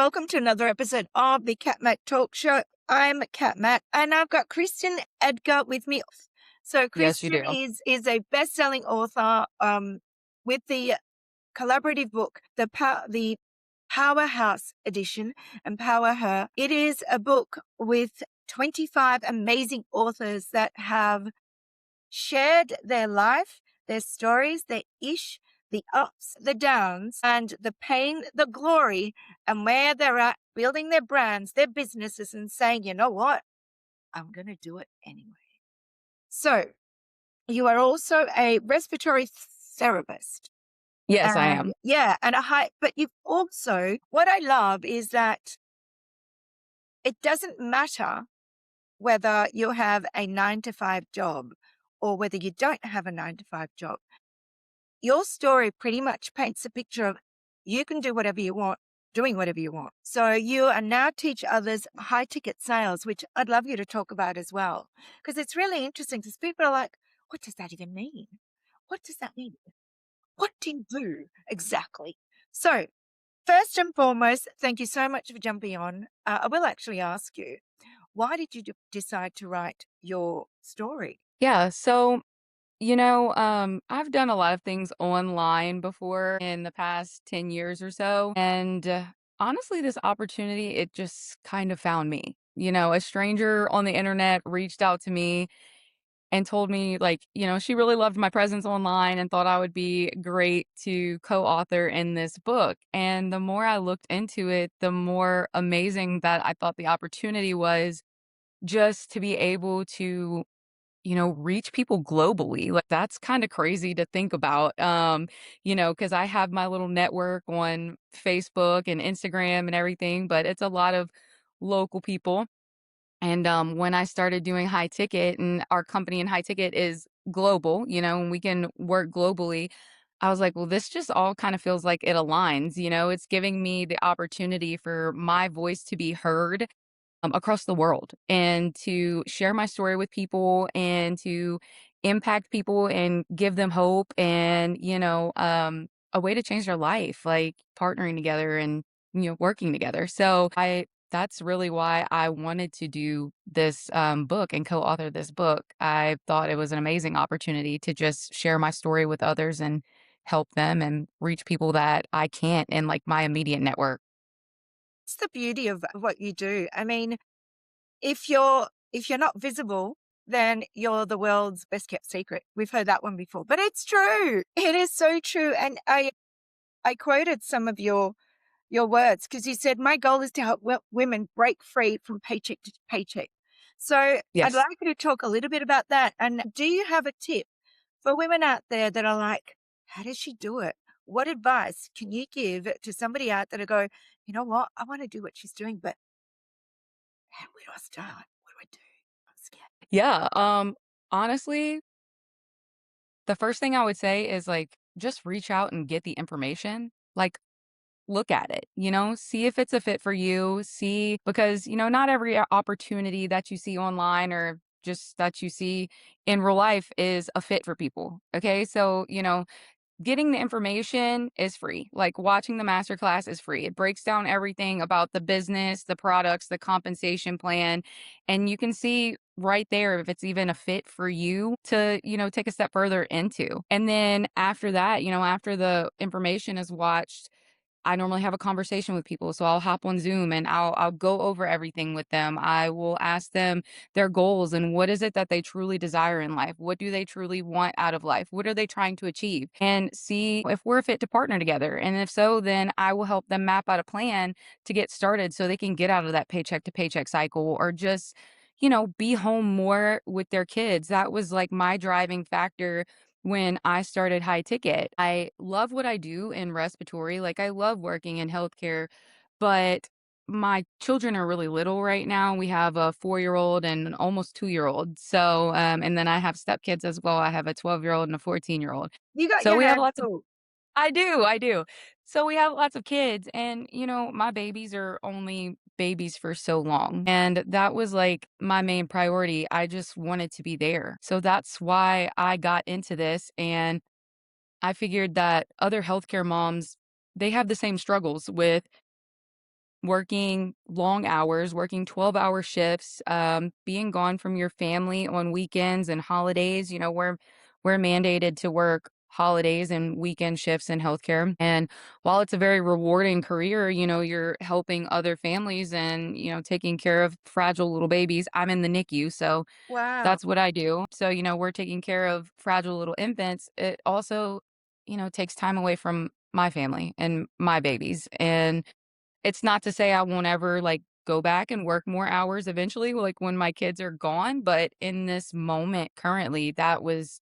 Welcome to another episode of the Kat Mak Talk Show. I'm Kat Mak, and I've got Kristin Edgar with me. So Yes, you Kristin do. is a best-selling author with the collaborative book, the Powerhouse Edition, Empower Her. It is a book with 25 amazing authors that have shared their life, their stories, their the ups, the downs, and the pain, the glory, and where they're at building their brands, their businesses, and saying, you know what? I'm going to do it anyway. So, you are also a respiratory therapist. Yes, I And am. yeah, and but you've also, what I love is that it doesn't matter whether you have a 9 to 5 job or whether you don't have a 9 to 5 job. Your story pretty much paints a picture of you can do whatever you want, doing whatever you want. So you are now teach others high ticket sales, which I'd love you to talk about as well. Because it's really interesting because people are like, what does that even mean? What does that mean? What do you do exactly? So, first and foremost, thank you so much for jumping on. I will actually ask you, why did you decide to write your story? Yeah, I've done a lot of things online before in the past 10 years or so. And honestly, this opportunity, it just kind of found me. A stranger on the internet reached out to me and told me, like, she really loved my presence online and thought I would be great to co author in this book. And the more I looked into it, the more amazing that I thought the opportunity was just to be able to reach people globally. Like, that's kinda crazy to think about, because I have my little network on Facebook and Instagram and everything, but it's a lot of local people. And, when I started doing high ticket, and our company in high ticket is global, and we can work globally, I was like, "Well, this just all kinda feels like it aligns," It's giving me the opportunity for my voice to be heard across the world and to share my story with people and to impact people and give them hope and, a way to change their life, like partnering together and, working together. That's really why I wanted to do this book and co-author this book. I thought it was an amazing opportunity to just share my story with others and help them and reach people that I can't in like my immediate network. It's the beauty of what you do. I mean, if you're not visible, then you're the world's best kept secret. We've heard that one before, but it's true. It is so true. And I quoted some of your words because you said my goal is to help women break free from paycheck to paycheck. So I'd Yes. like you to talk a little bit about that. And do you have a tip for women out there that are like, how does she do it? What advice can you give to somebody out there to go, you know what? I want to do what she's doing, but where do I start? What do I do? I'm scared. Yeah. Honestly, the first thing I would say is like just reach out and get the information. Like look at it, see if it's a fit for you. See, because, not every opportunity that you see online or just that you see in real life is a fit for people. Okay. So, getting the information is free. Like watching the masterclass is free. It breaks down everything about the business, the products, the compensation plan, and you can see right there if it's even a fit for you to, take a step further into. And then after that, after the information is watched, I normally have a conversation with people, so I'll hop on Zoom and I'll go over everything with them. I will ask them their goals and what is it that they truly desire in life? What do they truly want out of life? What are they trying to achieve? And see if we're fit to partner together. And if so, then I will help them map out a plan to get started so they can get out of that paycheck to paycheck cycle or just be home more with their kids. That was like my driving factor when I started high ticket. I love what I do in respiratory. Like I love working in healthcare, but my children are really little right now. We have a 4-year old and an almost 2-year old. So, and then I have stepkids as well. I have a 12-year old and a 14-year-old. You got So your we have hands lots of full. I do. So we have lots of kids and, my babies are only babies for so long. And that was like my main priority. I just wanted to be there. So that's why I got into this. And I figured that other healthcare moms, they have the same struggles with working long hours, working 12-hour shifts, being gone from your family on weekends and holidays. We're mandated to work holidays and weekend shifts in healthcare. And while it's a very rewarding career, you're helping other families and, taking care of fragile little babies. I'm in the NICU, so Wow. that's what I do. So, we're taking care of fragile little infants. It also, takes time away from my family and my babies. And it's not to say I won't ever, like, go back and work more hours eventually, like, when my kids are gone, but in this moment currently, that was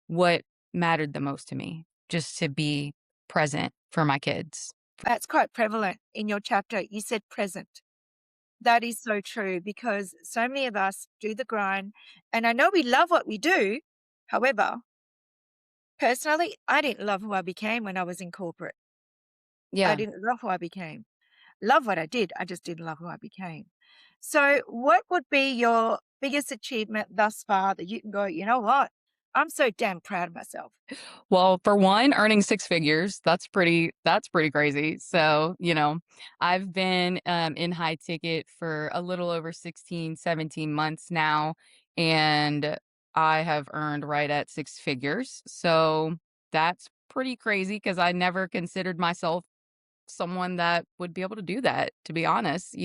what mattered the most to me, just to be present for my kids. That's quite prevalent in your chapter. You said present. That is so true because so many of us do the grind. And I know we love what we do. However, personally, I didn't love who I became when I was in corporate. I Yeah. didn't love who I became. Love what I did. I just didn't love who I became. So, what would be your biggest achievement thus far that you can go, you know what? I'm so damn proud of myself. Well, for one, earning 6 figures, that's pretty crazy. So, I've been, in high ticket for a little over 16, 17 months now, and I have earned right at 6 figures. So, that's pretty crazy because I never considered myself someone that would be able to do that, to be honest.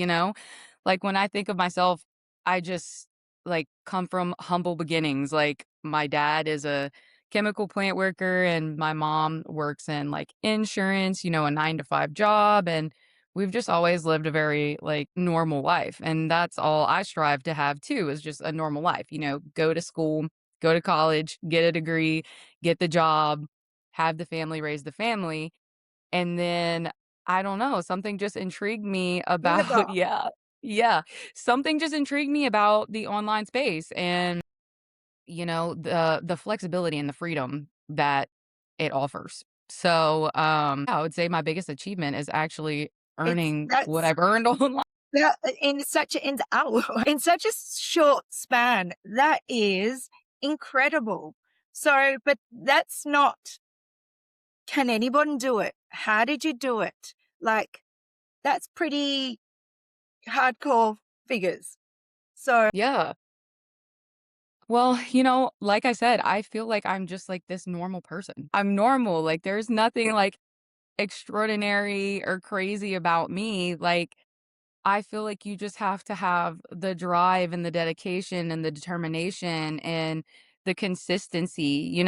Like, when I think of myself, I just, like, come from humble beginnings. Like, my dad is a chemical plant worker and my mom works in, like, insurance, a 9 to 5 job, and we've just always lived a very, like, normal life, and that's all I strive to have too, is just a normal life, go to school, go to college, get a degree, get the job, have the family, raise the family, and then, I don't know, something just intrigued me Never. about yeah, yeah. Something just intrigued me about the online space and, the flexibility and the freedom that it offers. So, yeah, I would say my biggest achievement is actually It's earning what that's I've earned online. that in such a in ow, in such a short span. That is incredible. So, but that's not, can anyone do it? How did you do it? Like, that's pretty hardcore figures. So, Yeah. Well, like I said, I feel like I'm just like this normal person. I'm normal. Like there's nothing like extraordinary or crazy about me. Like I feel like you just have to have the drive and the dedication and the determination and the consistency,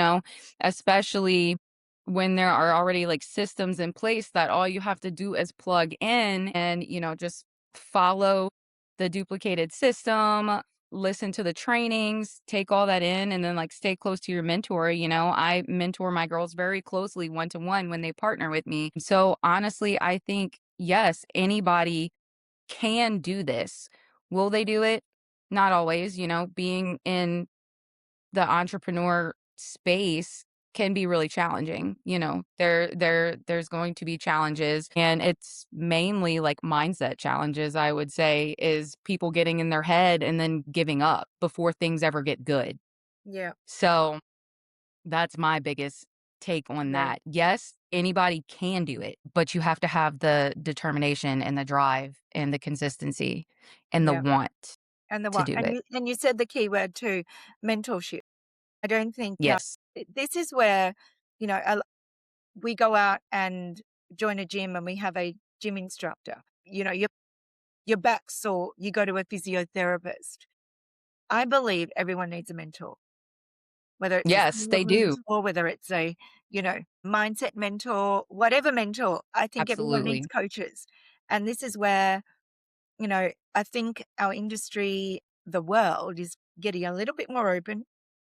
especially when there are already like systems in place that all you have to do is plug in and, just follow the duplicated system, listen to the trainings, take all that in, and then like stay close to your mentor. I mentor my girls very closely one to one when they partner with me. So honestly, I think, yes, anybody can do this. Will they do it? Not always, being in the entrepreneur space can be really challenging. There's going to be challenges and it's mainly like mindset challenges, I would say, is people getting in their head and then giving up before things ever get good. yeah, So that's my biggest take on yeah, that. Yes, anybody can do it, but you have to have the determination and the drive and the consistency and the yeah. want And the to what? do And it. you said the key word too, mentorship. I don't think, Yes. this is where, you know, we go out and join a gym and we have a gym instructor. Your back's sore, you go to a physiotherapist. I believe everyone needs a mentor, whether it's a Yes, sales they do. mentor, whether it's a, mindset mentor, whatever mentor. I think everyone needs Absolutely. coaches. And this is where, I think our industry, the world is getting a little bit more open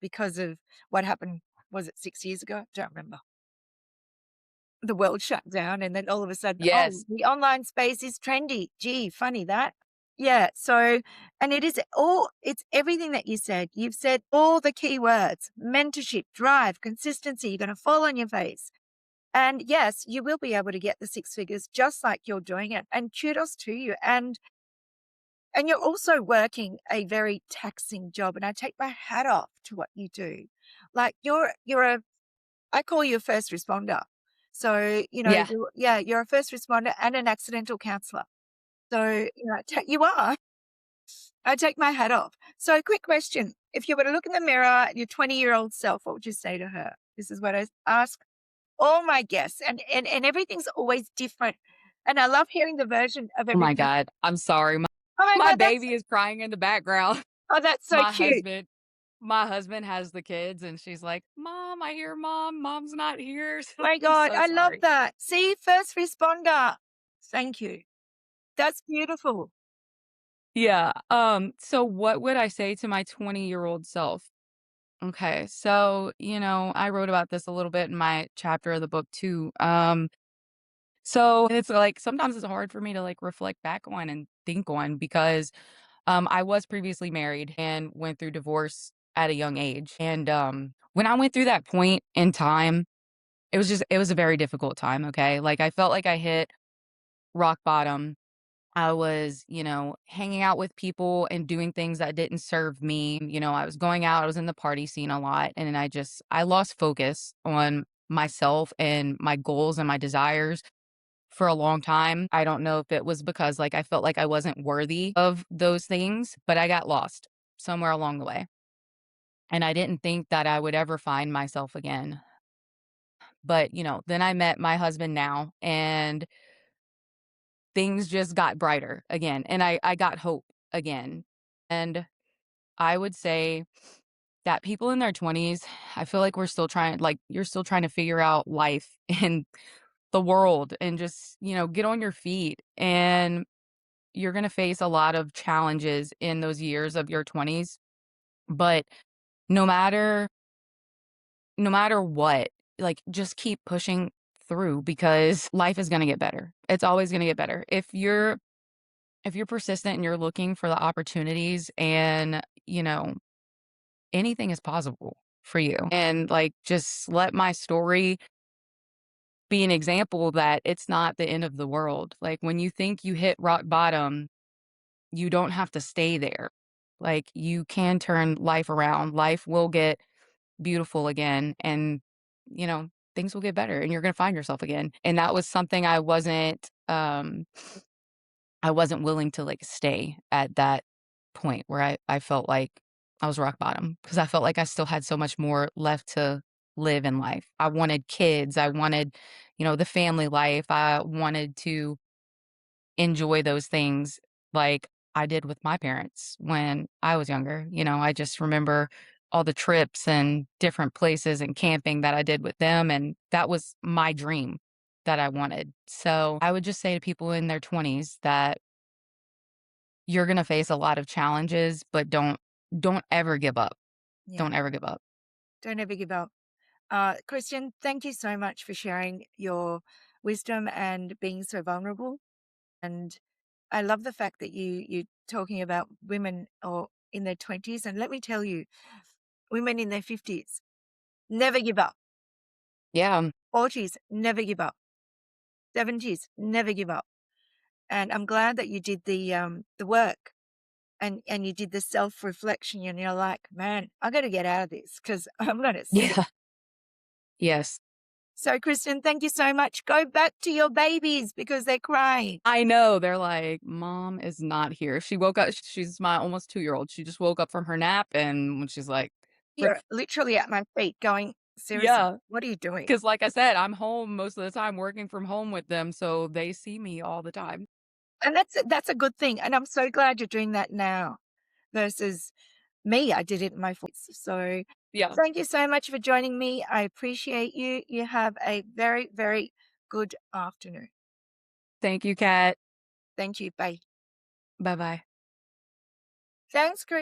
because of what happened. Was it 6 years ago? Don't remember. The world shut down, and then all of a sudden, oh, Yes. the online space is trendy. Gee, funny that. Yeah. So, and it's everything that you said. You've said all the key words: mentorship, drive, consistency. You're going to fall on your face. And yes, you will be able to get the six figures just like you're doing it. And kudos to you. And you're also working a very taxing job. And I take my hat off to what you do. Like I call you a first responder. So, Yeah. you're a first responder and an accidental counselor. So, you are. I take my hat off. So, quick question. If you were to look in the mirror at your 20-year-old self, what would you say to her? This is what I ask all my guests, and everything's always different. And I love hearing the version of Oh every my person. god, I'm sorry. My Oh my my god, that's baby is crying in the background. that's so My cute. husband my husband has the kids, and she's like, "Mom, I hear mom. Mom's not here." My I'm god, so I love sorry. that. See, first responder. Thank you. That's beautiful. Yeah, so what would I say to my 20-year-old self? Okay, so, I wrote about this a little bit in my chapter of the book too. So it's like sometimes it's hard for me to like reflect back on and think on because I was previously married and went through divorce at a young age. And when I went through that point in time, it was a very difficult time, okay? Like I felt like I hit rock bottom. I was, hanging out with people and doing things that didn't serve me. I was going out, I was in the party scene a lot, and then I lost focus on myself and my goals and my desires for a long time. I don't know if it was because, like, I felt like I wasn't worthy of those things, but I got lost somewhere along the way, and I didn't think that I would ever find myself again. But, then I met my husband now, and things just got brighter again, and I got hope again. And I would say that people in their 20s, I feel like you're still trying to figure out life and the world and just, get on your feet. And you're going to face a lot of challenges in those years of your 20s, but no matter no matter what, like just keep pushing through because life is going to get better. It's always going to get better. If you're persistent and you're looking for the opportunities and, anything is possible for you. And like just let my story be an example that it's not the end of the world. Like when you think you hit rock bottom, you don't have to stay there. Like, you can turn life around. Life will get beautiful again, and, things will get better, and you're gonna find yourself again. And that was something I wasn't willing to, like, stay at that point where I felt like I was rock bottom because I felt like I still had so much more left to live in life. I wanted kids. I wanted, the family life. I wanted to enjoy those things like I did with my parents when I was younger. I just remember all the trips and different places and camping that I did with them, and that was my dream that I wanted. So, I would just say to people in their 20s that you're gonna face a lot of challenges, but don't ever give up. Yeah. Don't ever give up. Don't ever give up. Christian, thank you so much for sharing your wisdom and being so vulnerable. And I love the fact that you're talking about women or in their 20s. And let me tell you, women in their 50s, never give up. Yeah. 40s, never give up. 70s, never give up. And I'm glad that you did the work and you did the self-reflection and you're like, man, I got to get out of this because I'm going to. Yeah. Yes. So, Kristen, thank you so much. Go back to your babies because they're crying. I know, they're like, "Mom is not here." She woke up she's my almost two-year-old. She just woke up from her nap, and when she's like, "Frick." You're literally at my feet going, seriously, Yeah. what are you doing? 'Cause like I said, I'm home most of the time working from home with them, so they see me all the time. And that's a good thing. And I'm so glad you're doing that now versus me. I did it in my 40s. So Yeah. thank you so much for joining me. I appreciate you. You have a very, very good afternoon. Thank you, Kat. Thank you. Bye. Bye-bye. Thanks, Chris.